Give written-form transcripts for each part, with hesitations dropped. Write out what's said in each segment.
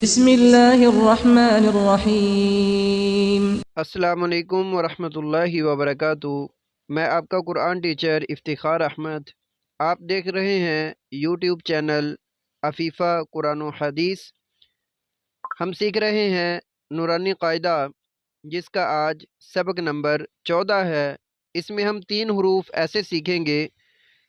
بسم اللہ الرحمن الرحیم۔ السلام علیکم ورحمۃ اللہ وبرکاتہ۔ میں آپ کا قرآن ٹیچر افتخار احمد۔ آپ دیکھ رہے ہیں یوٹیوب چینل عفیفہ قرآن و حدیث۔ ہم سیکھ رہے ہیں نورانی قاعدہ، جس کا آج سبق نمبر 14 ہے۔ اس میں ہم 3 حروف ایسے سیکھیں گے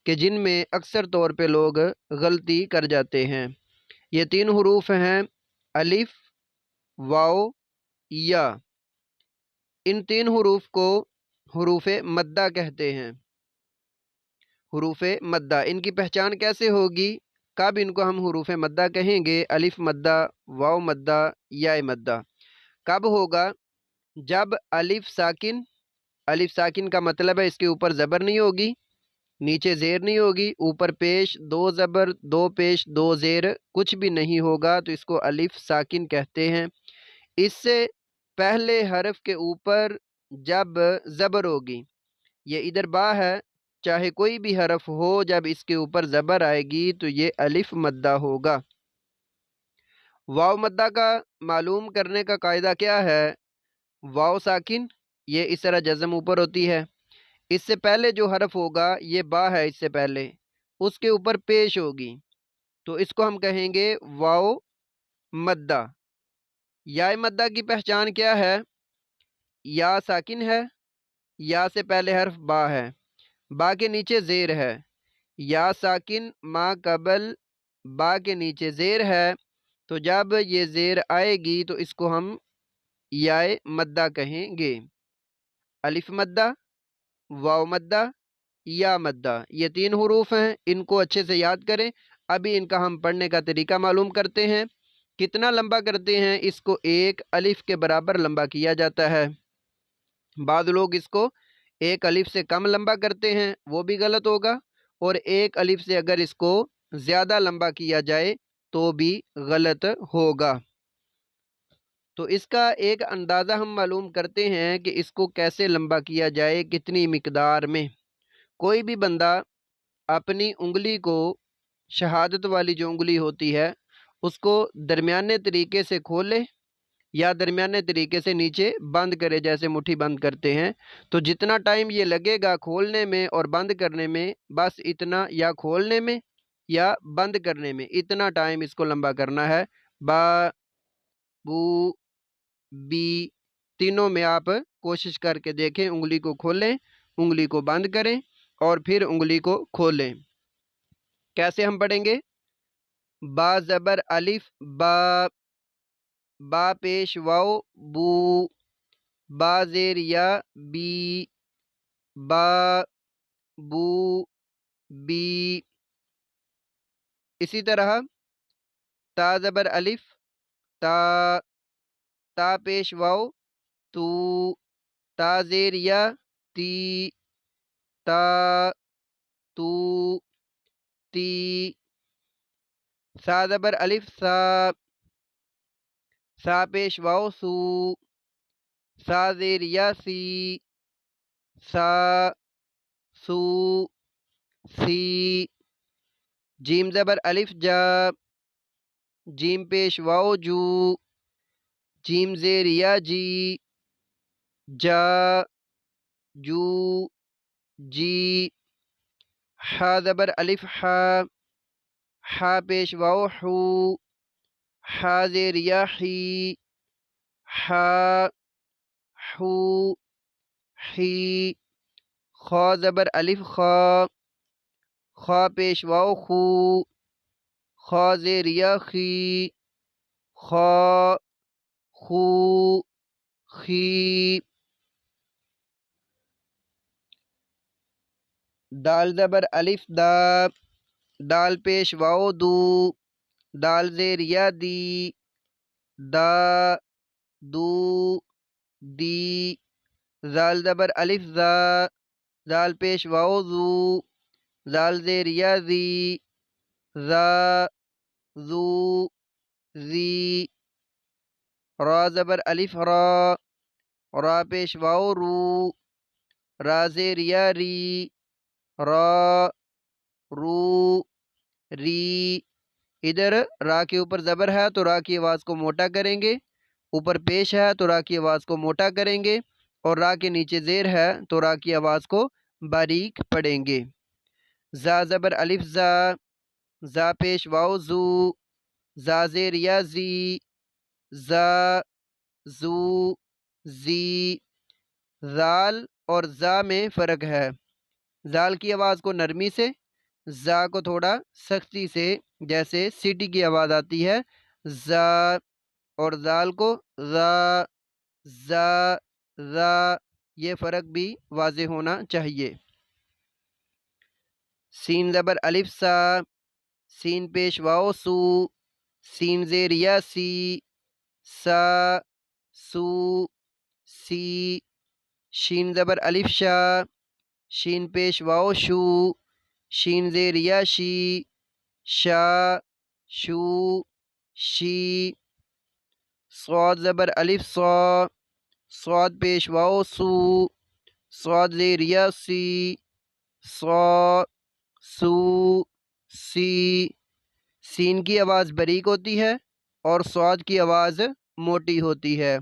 کہ جن میں اکثر طور پہ لوگ غلطی کر جاتے ہیں۔ یہ 3 حروف ہیں الف، واو، یا۔ ان 3 حروف کو حروف مدہ کہتے ہیں۔ حروف مدہ، ان کی پہچان کیسے ہوگی؟ کب ان کو ہم حروف مدہ کہیں گے؟ الف مدہ، واو مدہ، یا مدہ کب ہوگا؟ جب الف ساکن کا مطلب ہے اس کے اوپر زبر نہیں ہوگی، نیچے زیر نہیں ہوگی، اوپر پیش 2 زبر 2 پیش 2 زیر کچھ بھی نہیں ہوگا، تو اس کو الف ساکن کہتے ہیں۔ اس سے پہلے حرف کے اوپر جب زبر ہوگی، یہ ادھر با ہے، چاہے کوئی بھی حرف ہو، جب اس کے اوپر زبر آئے گی تو یہ الف مدہ ہوگا۔ واو مدہ کا معلوم کرنے کا قاعدہ کیا ہے؟ واو ساکن، یہ اس طرح جزم اوپر ہوتی ہے، اس سے پہلے جو حرف ہوگا یہ با ہے، اس سے پہلے اس کے اوپر پیش ہوگی، تو اس کو ہم کہیں گے واو مدہ۔ یا مدہ کی پہچان کیا ہے؟ یا ساکن ہے، یا سے پہلے حرف با ہے، با کے نیچے زیر ہے، یا ساکن ما قبل با کے نیچے زیر ہے، تو جب یہ زیر آئے گی تو اس کو ہم یا مدہ کہیں گے۔ الف مدہ، واو مدہ، یا مدہ، یہ 3 حروف ہیں، ان کو اچھے سے یاد کریں۔ ابھی ان کا ہم پڑھنے کا طریقہ معلوم کرتے ہیں۔ کتنا لمبا کرتے ہیں؟ اس کو 1 الف کے برابر لمبا کیا جاتا ہے۔ بعض لوگ اس کو 1 الف سے کم لمبا کرتے ہیں، وہ بھی غلط ہوگا، اور 1 الف سے اگر اس کو زیادہ لمبا کیا جائے تو بھی غلط ہوگا۔ تو اس کا ایک اندازہ ہم معلوم کرتے ہیں کہ اس کو کیسے لمبا کیا جائے، کتنی مقدار میں۔ کوئی بھی بندہ اپنی انگلی کو، شہادت والی جو انگلی ہوتی ہے، اس کو درمیانے طریقے سے کھولے یا درمیانے طریقے سے نیچے بند کرے، جیسے مٹھی بند کرتے ہیں، تو جتنا ٹائم یہ لگے گا کھولنے میں اور بند کرنے میں، بس اتنا، یا کھولنے میں یا بند کرنے میں اتنا ٹائم اس کو لمبا کرنا ہے۔ با، بو، بی، تینوں میں آپ کوشش کر کے دیکھیں، انگلی کو کھولیں، انگلی کو بند کریں اور پھر انگلی کو کھولیں۔ کیسے ہم پڑھیں گے؟ با زبر الف با، با پیش واو بو، با زیر یا بی، با بو بی۔ اسی طرح تا زبر الف تا، تا پیش واو تو، تا زیر یا تی، تا تو تی۔ سا زبر الف سا، سا پیش واو سو، سا زیر یا سی، سا سو سی۔ جیم زبر الف جا، جیم پیش واو جو، جیم زیر یا جی، جا جو جی۔ حا زبر الف حا، حا پیش واو حو، حا زیر یا حی، حا حو حی۔ خا زبر الف خا، خا پیش واو خو، خا زیر یا خی، خا خو خی۔ دال زبر الف دا، دال پیش واو دو، دال زیر یا دی، دا دو دی۔ زال زبر الف زا، زال پیش واو زو، زال زیر یا زی، زا زو زی۔ را زبر الف را، را پیش واو رو، را زیر یا ری، را رو ری۔ ادھر را کے اوپر زبر ہے تو را کی آواز کو موٹا کریں گے، اوپر پیش ہے تو را کی آواز کو موٹا کریں گے، اور را کے نیچے زیر ہے تو را کی آواز کو باریک پڑھیں گے۔ زا زبر الف زا، زا پیش واو زو، زا زیر یا زی، زا زو زی۔ زال اور زا میں فرق ہے، زال کی آواز کو نرمی سے، زا کو تھوڑا سختی سے، جیسے سیٹی کی آواز آتی ہے زا، اور زال کو زا زا زا، یہ فرق بھی واضح ہونا چاہیے۔ سین زبر الف سا، سین پیش واو سو، سین زیر یا سی، سا سو سی۔ شین زبر الف شا، شین پیش واو شو، شین زیر یا شی، شا شو شی۔ صاد زبر الف صا، صاد پیش واو سو، صاد زیر یا سی، صا سو سی۔ سین کی آواز باریک ہوتی ہے اور صاد کی آواز موٹی ہوتی ہے،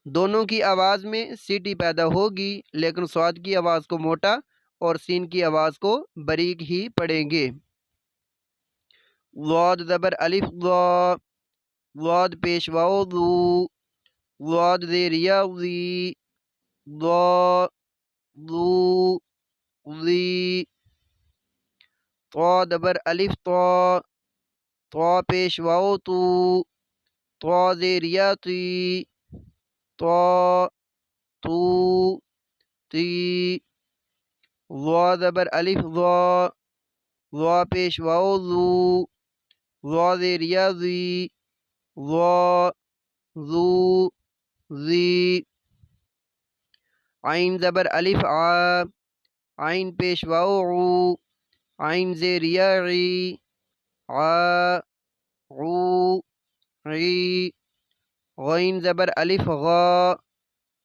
دونوں کی آواز میں سیٹی پیدا ہوگی، لیکن صاد کی آواز کو موٹا اور سین کی آواز کو باریک ہی پڑھیں گے۔ ضاد زبر الف ضا، ضاد پیش واو ضو، ضاد زیر یا ضی، ضا ضو ضی۔ طا زبر الف طا، طا پیش واو تو، طا زیر یا تی، طا تو تی۔ ضا زبر الف ضا، ضا پیش واو ضو، ضا زیر یا ضی، ضا ضو ضی۔ عین زبر الف عا، عین پیش واو عو، عین زیر یا عی، عا عو عی۔ غین زبر الف غا،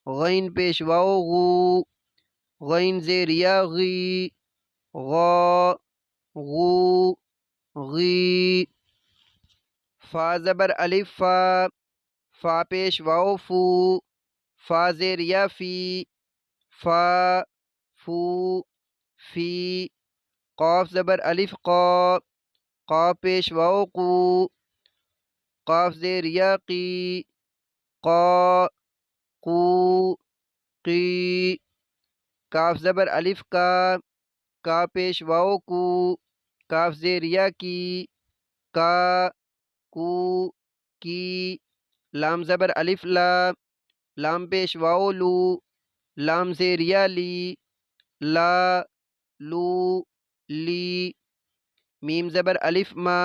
غین پیش واو غو، غین زیر یا غی، غا غو غی۔ فا زبر الف فا، فا پیش واو فو، فا زیر یا فی، فا فو فی۔ قاف زبر الف قا، قاف پیش واو قو، قاف زیر یا قی، قا قو قی۔ کاف زبر الف کا، کا پیش واو کو، کاف زیر یا کی، کا کو کی۔ لام زبر الف لا، لام پیش واو لو، لام زیر یا لی، لا لو لی۔ میم زبر الف ما،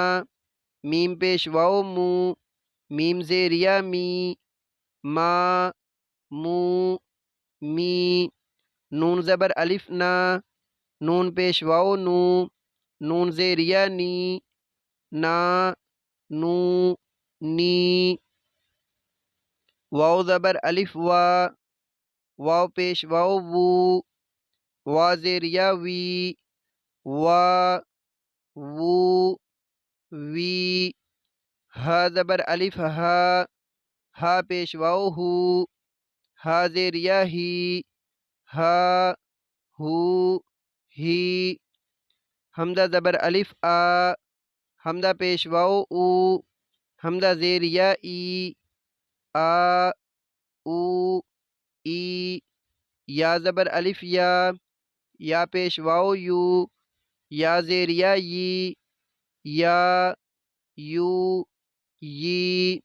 میم پیش واو مو، میم زیر یا می، ما مو می۔ نون زبر الف نا، نون پیش واو نو، نون زیر یا نی، نا نو نی۔ واو زبر الف وا، واو پیش واو وو، وا زیر یا وی، وا وو وی۔ ہا زبر الف ہا، ہا پیش واو ہو، ہا زیر یا ہی، ہا ہو ہی۔ حمزہ زبر الف آ، حمزہ پیش واو او، حمزہ زیر یا ای، آ او ای۔ یا زبر الف یا، یا پیش واو یو، یا زیر یا یی، یا یو یی۔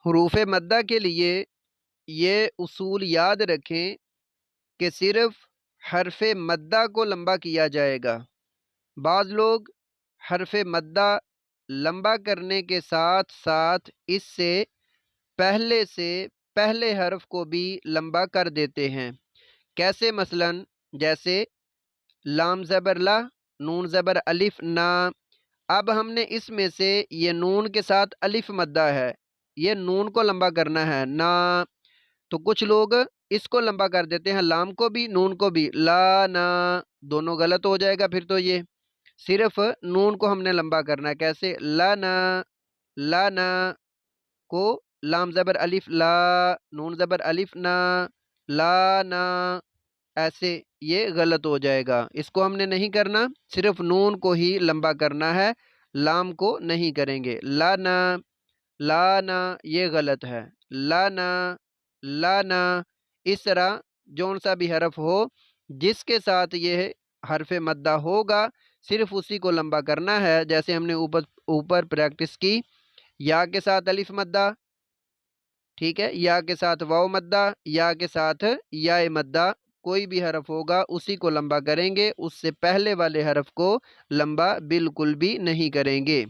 حروف مدہ کے لیے یہ اصول یاد رکھیں کہ صرف حرف مدہ کو لمبا کیا جائے گا۔ بعض لوگ حرف مدہ لمبا کرنے کے ساتھ ساتھ اس سے پہلے حرف کو بھی لمبا کر دیتے ہیں، کیسے؟ مثلاً جیسے لام زبر لا، نون زبر الف نا۔ اب ہم نے اس میں سے یہ نون کے ساتھ الف مدہ ہے، یہ نون کو لمبا کرنا ہے نا، تو کچھ لوگ اس کو لمبا کر دیتے ہیں، لام کو بھی نون کو بھی، لا نا، دونوں غلط ہو جائے گا پھر تو یہ۔ صرف نون کو ہم نے لمبا کرنا ہے. کیسے؟ لانا، لانا کو لام زبر الف لا، نون زبر الف نا، لانا، ایسے یہ غلط ہو جائے گا. اس کو ہم نے نہیں کرنا، صرف نون کو ہی لمبا کرنا ہے، لام کو نہیں کریں گے. لانا، لانا یہ غلط ہے. لانا، لانا. اس طرح جون سا بھی حرف ہو جس کے ساتھ یہ حرف مدہ ہوگا صرف اسی کو لمبا کرنا ہے. جیسے ہم نے اوپر پریکٹس کی، یا کے ساتھ الف مدہ، ٹھیک ہے، یا کے ساتھ واو مدہ، یا کے ساتھ یا مدہ، کوئی بھی حرف ہوگا اسی کو لمبا کریں گے، اس سے پہلے والے حرف کو لمبا بالکل بھی نہیں کریں گے.